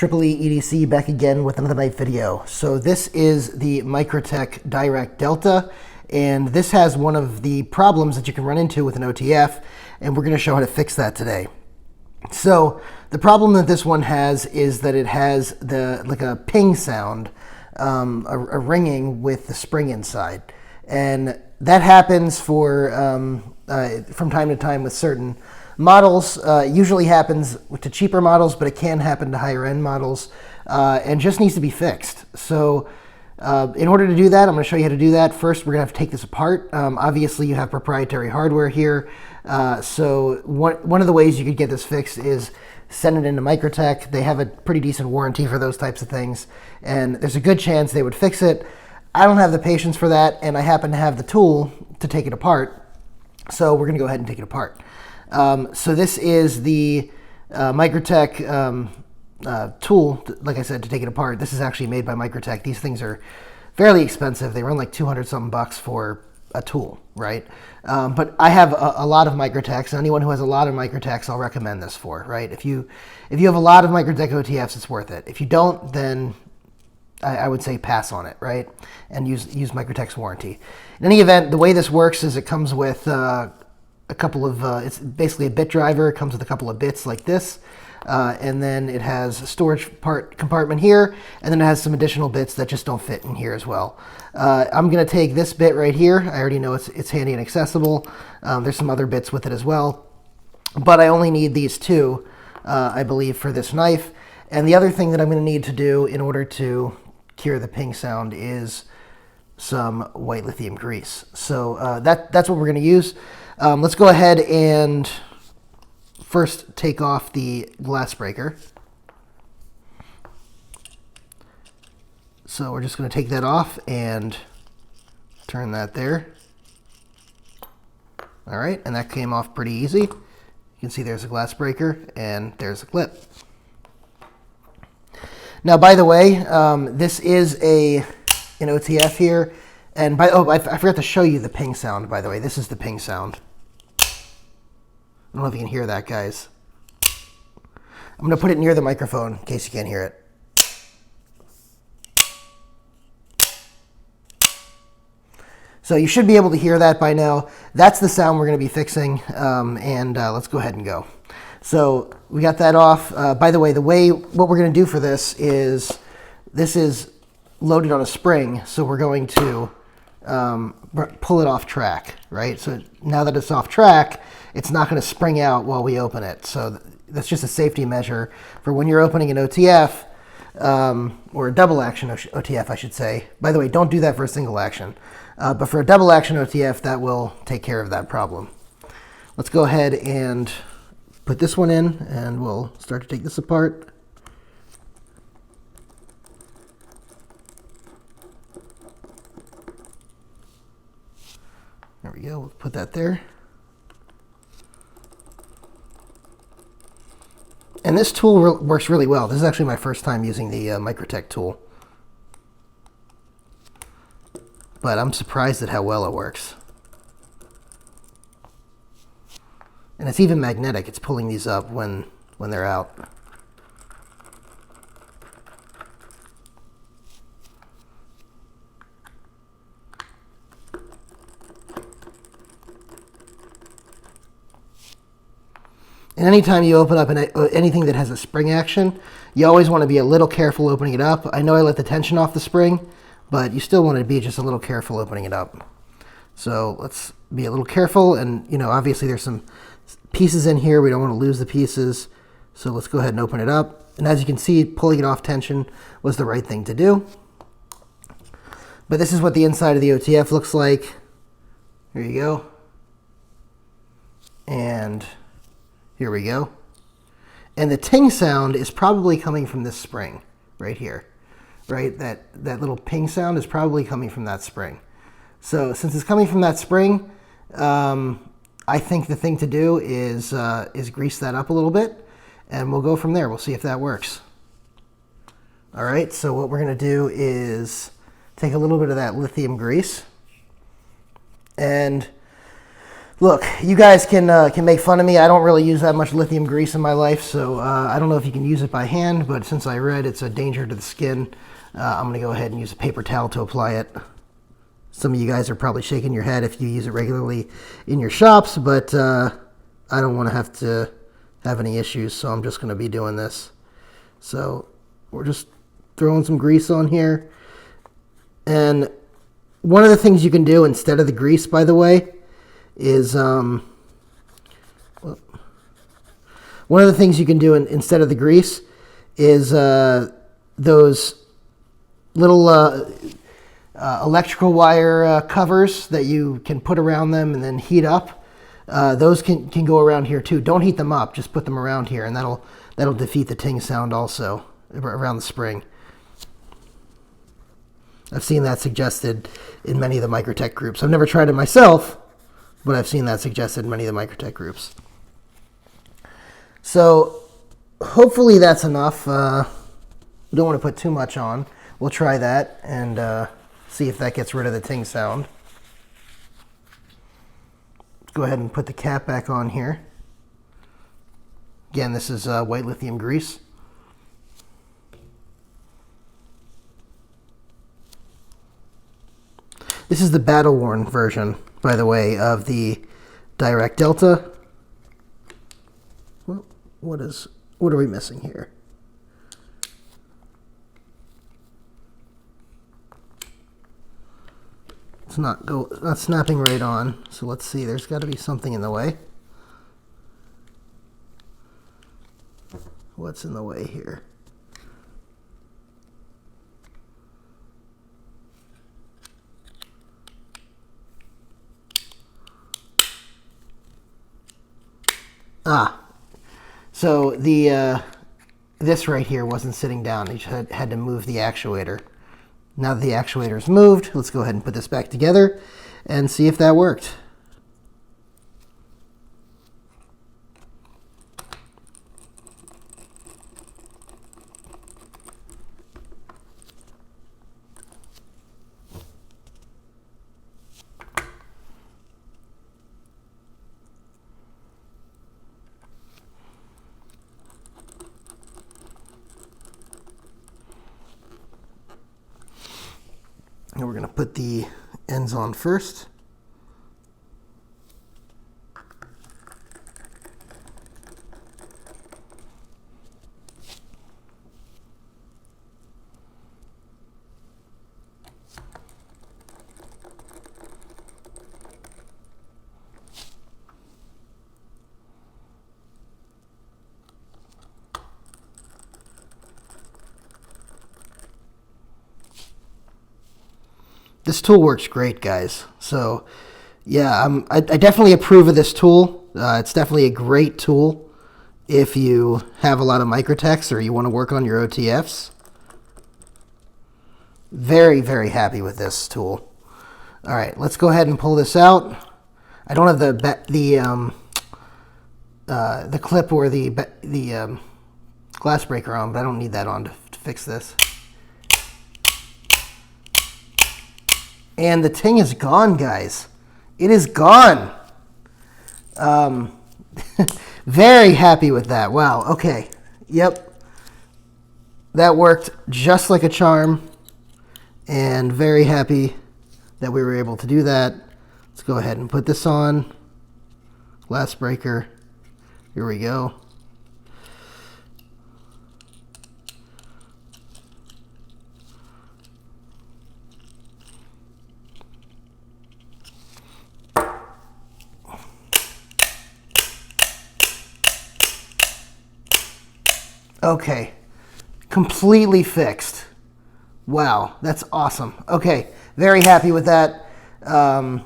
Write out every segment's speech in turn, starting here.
Triple-E EDC back again with another knife video. So this is the Microtech Dirac Delta, and this has one of the problems that you can run into with an OTF, and we're going to show how to fix that today. So the problem that this one has is that it has like a ping sound, a ringing with the spring inside, and that happens for from time to time with certain models. Usually happens to cheaper models, but it can happen to higher end models, and just needs to be fixed. So in order to do that, I'm going to show you how to do that. First, we're going to have to take this apart. Obviously, you have proprietary hardware here. So one of the ways you could get this fixed is send it into Microtech. They have a pretty decent warranty for those types of things, and there's a good chance they would fix it. I don't have the patience for that, and I happen to have the tool to take it apart. So we're going to go ahead and take it apart. So this is the Microtech tool, like I said, to take it apart. This is actually made by Microtech. These things are fairly expensive. They run like 200 something bucks for a tool, right? But I have a lot of Microtechs, and anyone who has a lot of Microtechs, I'll recommend this for, right? If you have a lot of Microtech OTFs, it's worth it. If you don't, then I would say pass on it, right? And use Microtech's warranty. In any event, the way this works is it comes with a couple of, it's basically a bit driver. It comes with a couple of bits like this. And then it has a storage compartment here, and then it has some additional bits that just don't fit in here as well. I'm going to take this bit right here. I already know it's handy and accessible. There's some other bits with it as well, but I only need these two, I believe, for this knife. And the other thing that I'm going to need to do in order to cure the ping sound is some white lithium grease. So that's what we're going to use. Let's go ahead and first take off the glass breaker. So we're just going to take that off and turn that there. All right, and that came off pretty easy. You can see there's a glass breaker and there's a clip. Now, by the way, this is an OTF here, and I forgot to show you the ping sound. By the way, this is the ping sound. I don't know if you can hear that, guys. I'm going to put it near the microphone in case you can't hear it. So you should be able to hear that by now. That's the sound we're going to be fixing, and let's go ahead and go. So we got that off. By the way, what we're going to do for this is loaded on a spring, so we're going to pull it off track, right? So now that it's off track, it's not going to spring out while we open it. So that's just a safety measure for when you're opening an OTF, or a double action OTF, I should say. By the way, don't do that for a single action. But for a double action OTF, that will take care of that problem. Let's go ahead and put this one in, and we'll start to take this apart. There we go. We'll put that there. And this tool works really well. This is actually my first time using the Microtech tool. But I'm surprised at how well it works. And it's even magnetic. It's pulling these up when they're out. And anytime you open up anything that has a spring action, you always want to be a little careful opening it up. I know I let the tension off the spring, but you still want to be just a little careful opening it up. So let's be a little careful, and obviously there's some pieces in here. We don't want to lose the pieces. So let's go ahead and open it up. And as you can see, pulling it off tension was the right thing to do. But this is what the inside of the OTF looks like. Here you go. And here we go. And the ting sound is probably coming from this spring right here, right? That little ping sound is probably coming from that spring. So since it's coming from that spring, I think the thing to do is grease that up a little bit, and we'll go from there. We'll see if that works. All right, so what we're going to do is take a little bit of that lithium grease, and Look, you guys can make fun of me. I don't really use that much lithium grease in my life, so I don't know if you can use it by hand, but since I read it's a danger to the skin, I'm going to go ahead and use a paper towel to apply it. Some of you guys are probably shaking your head if you use it regularly in your shops, but I don't want to have any issues, so I'm just going to be doing this. So we're just throwing some grease on here. And one of the things you can do instead of the grease, by the way, is one of the things you can do instead of the grease is those little electrical wire covers that you can put around them and then heat up. Those can go around here too. Don't heat them up, just put them around here, and that'll defeat the ting sound also around the spring. I've seen that suggested in many of the Microtech groups. I've never tried it myself, but I've seen that suggested in many of the Microtech groups. So hopefully that's enough. We don't want to put too much on. We'll try that and see if that gets rid of the ting sound. Let's go ahead and put the cap back on here. Again, this is white lithium grease. This is the battle-worn version, by the way, of the Dirac Delta. Well, what are we missing here? It's not snapping right on. So let's see. There's got to be something in the way. What's in the way here? So this right here wasn't sitting down. You had to move the actuator. Now that the actuator is moved, let's go ahead and put this back together and see if that worked. And we're going to put the ends on first. This tool works great, guys. So, yeah, I definitely approve of this tool. It's definitely a great tool if you have a lot of Microtechs or you want to work on your OTFs. Very, very happy with this tool. All right, let's go ahead and pull this out. I don't have the clip or the glass breaker on, but I don't need that on to fix this. And the ting is gone, guys. It is gone. Very happy with that. Wow, okay. Yep. That worked just like a charm. And very happy that we were able to do that. Let's go ahead and put this on. Glass breaker. Here we go. Okay, completely fixed. Wow, that's awesome. Okay, very happy with that. Now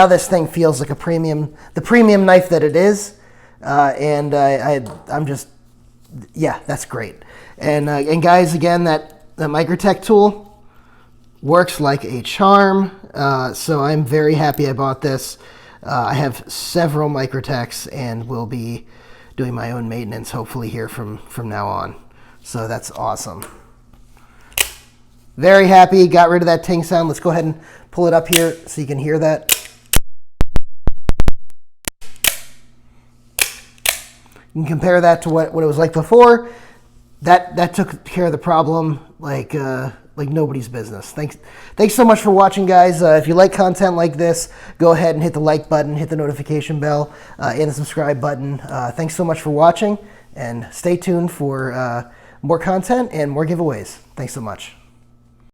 this thing feels like the premium knife that it is. I'm just, yeah, that's great. And guys, again, the Microtech tool works like a charm. So I'm very happy I bought this. I have several Microtechs and will be doing my own maintenance hopefully here from now on. So that's awesome. Very happy, got rid of that ting sound. Let's go ahead and pull it up here so you can hear that. You can compare that to what it was like before. That took care of the problem like nobody's business. Thanks so much for watching, guys. If you like content like this, go ahead and hit the like button, hit the notification bell, and the subscribe button. Thanks so much for watching, and stay tuned for more content and more giveaways. Thanks so much.